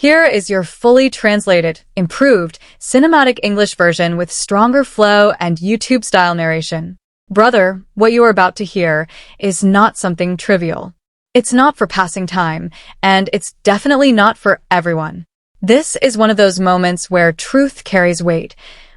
Here is your fully translated, improved, cinematic English version with stronger flow and YouTube-style narration. Brother, what you are about to hear is not something trivial. It's not for passing time, and it's definitely not for everyone. This is one of those moments where truth carries weight,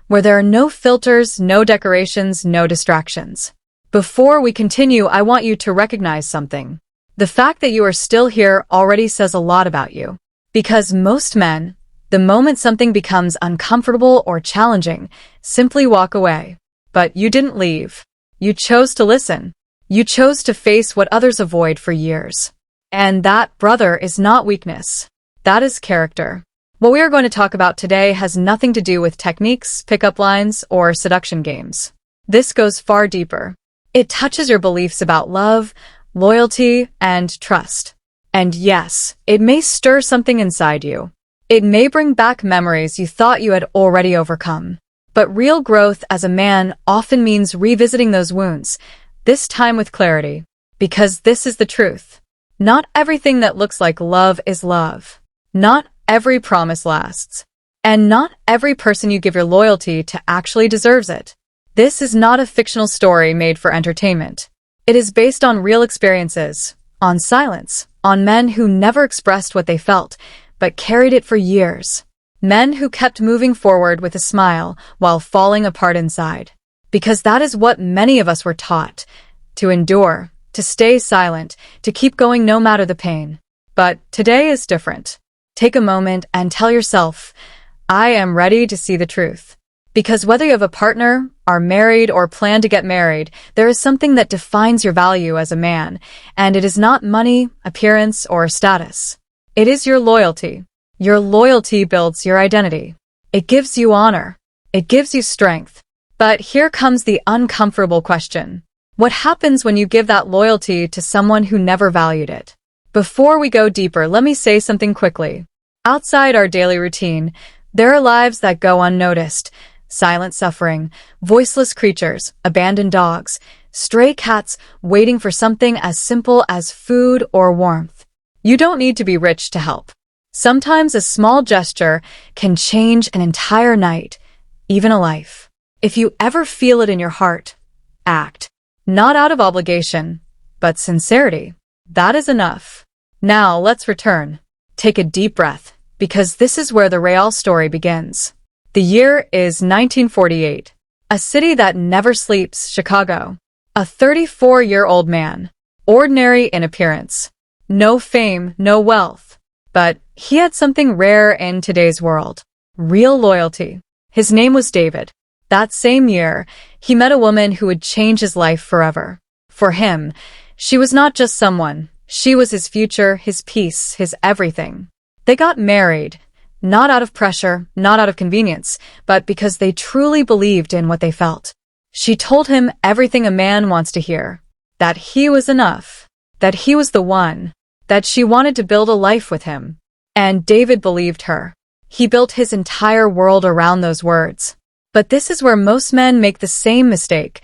where there are no filters, no decorations, no distractions. Before we continue, I want you to recognize something. The fact that you are still here already says a lot about you. Because most men, the moment something becomes uncomfortable or challenging, simply walk away. But you didn't leave. You chose to listen. You chose to face what others avoid for years. And that, brother, is not weakness. That is character. What we are going to talk about today has nothing to do with techniques, pickup lines, or seduction games. This goes far deeper. It touches your beliefs about love, loyalty, and trust. And yes, it may stir something inside you. It may bring back memories you thought you had already overcome. But real growth as a man often means revisiting those wounds, this time with clarity. Because this is the truth. Not everything that looks like love is love. Not every promise lasts. And not every person you give your loyalty to actually deserves it. This is not a fictional story made for entertainment. It is based on real experiences, on silence, on men who never expressed what they felt, but carried it for years. Men who kept moving forward with a smile while falling apart inside. Because that is what many of us were taught. To endure, to stay silent, to keep going no matter the pain. But today is different. Take a moment and tell yourself, I am ready to see the truth. Because whether you have a partner, are married, or plan to get married, there is something that defines your value as a man, and it is not money, appearance, or status. It is your loyalty. Your loyalty builds your identity. It gives you honor. It gives you strength. But here comes the uncomfortable question. What happens when you give that loyalty to someone who never valued it? Before we go deeper, let me say something quickly. Outside our daily routine, there are lives that go unnoticed. Silent suffering, voiceless creatures, abandoned dogs, stray cats waiting for something as simple as food or warmth. You don't need to be rich to help. Sometimes a small gesture can change an entire night, even a life. If you ever feel it in your heart, act. Not out of obligation, but sincerity. That is enough. Now let's return. Take a deep breath, because this is where the real story begins. The year is 1948. A city that never sleeps, Chicago. A 34-year-old man. Ordinary in appearance. No fame, no wealth. But he had something rare in today's world. Real loyalty. His name was David. That same year, he met a woman who would change his life forever. For him, she was not just someone. She was his future, his peace, his everything. They got married. Not out of pressure, not out of convenience, but because they truly believed in what they felt. She told him everything a man wants to hear. That he was enough. That he was the one. That she wanted to build a life with him. And David believed her. He built his entire world around those words. But this is where most men make the same mistake.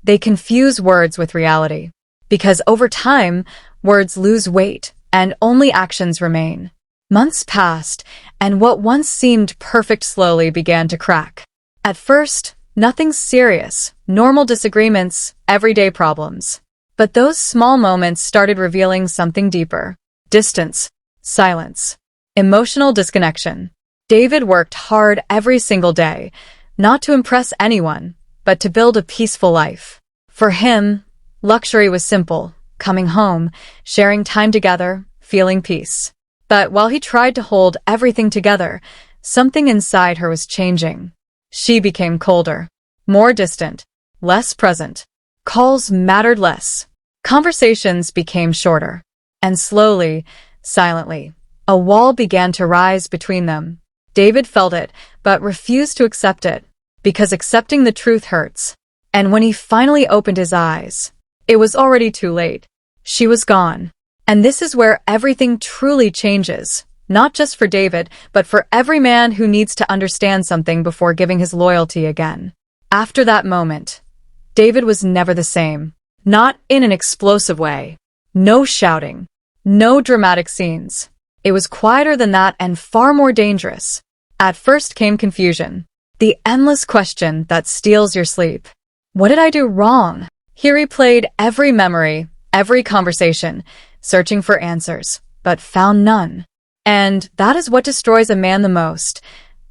They confuse words with reality. Because over time, words lose weight, and only actions remain. Months passed, and what once seemed perfect slowly began to crack. At first, nothing serious, normal disagreements, everyday problems. But those small moments started revealing something deeper. Distance, silence, emotional disconnection. David worked hard every single day, not to impress anyone, but to build a peaceful life. For him, luxury was simple, coming home, sharing time together, feeling peace. But while he tried to hold everything together, something inside her was changing. She became colder, more distant, less present. Calls mattered less. Conversations became shorter. And slowly, silently, a wall began to rise between them. David felt it, but refused to accept it, because accepting the truth hurts. And when he finally opened his eyes, it was already too late. She was gone. And this is where everything truly changes, not just for David, but for every man who needs to understand something before giving his loyalty again. After that moment, David was never the same. Not in an explosive way. No shouting. No dramatic scenes. It was quieter than that and far more dangerous. At first came confusion, the endless question that steals your sleep. What did I do wrong? He replayed every memory, every conversation, searching for answers, but found none. And that is what destroys a man the most,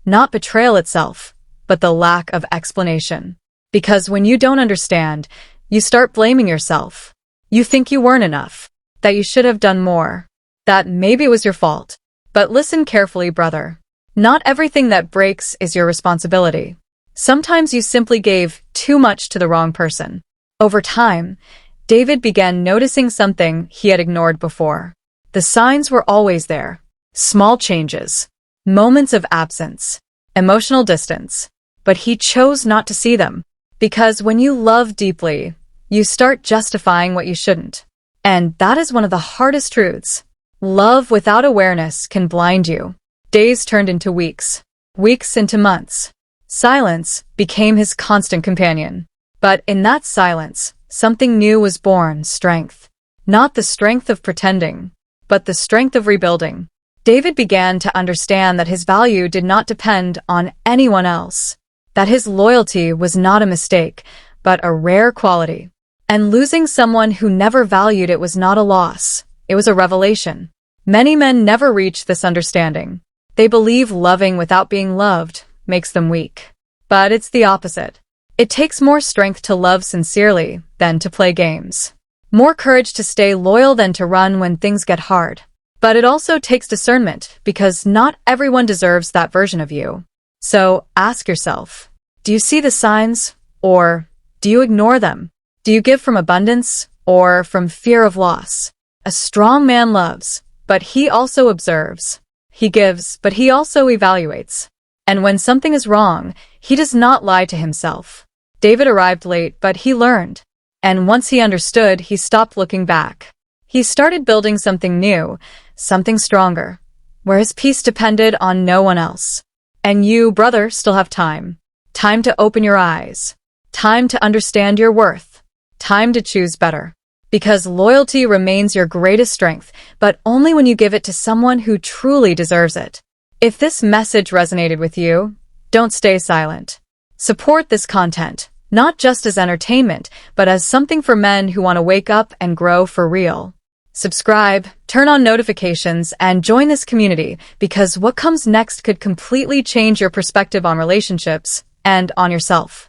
not betrayal itself, but the lack of explanation. Because when you don't understand, you start blaming yourself. You think you weren't enough, that you should have done more, that maybe it was your fault. But listen carefully, brother. Not everything that breaks is your responsibility. Sometimes you simply gave too much to the wrong person. Over time, David began noticing something he had ignored before. The signs were always there. Small changes, moments of absence, emotional distance. But he chose not to see them. Because when you love deeply, you start justifying what you shouldn't. And that is one of the hardest truths. Love without awareness can blind you. Days turned into weeks, weeks into months. Silence became his constant companion. But in that silence, something new was born, strength. Not the strength of pretending, but the strength of rebuilding. David began to understand that his value did not depend on anyone else, that his loyalty was not a mistake, but a rare quality. And losing someone who never valued it was not a loss, it was a revelation. Many men never reach this understanding. They believe loving without being loved makes them weak. But it's the opposite. It takes more strength to love sincerely than to play games. More courage to stay loyal than to run when things get hard. But it also takes discernment, because not everyone deserves that version of you. So ask yourself, do you see the signs, or do you ignore them? Do you give from abundance, or from fear of loss? A strong man loves, but he also observes. He gives, but he also evaluates. And when something is wrong, he does not lie to himself. David arrived late, but he learned. And once he understood, he stopped looking back. He started building something new, something stronger, where his peace depended on no one else. And you, brother, still have time. Time to open your eyes. Time to understand your worth. Time to choose better. Because loyalty remains your greatest strength, but only when you give it to someone who truly deserves it. If this message resonated with you, don't stay silent. Support this content, not just as entertainment, but as something for men who want to wake up and grow for real. Subscribe, turn on notifications, and join this community, because what comes next could completely change your perspective on relationships and on yourself.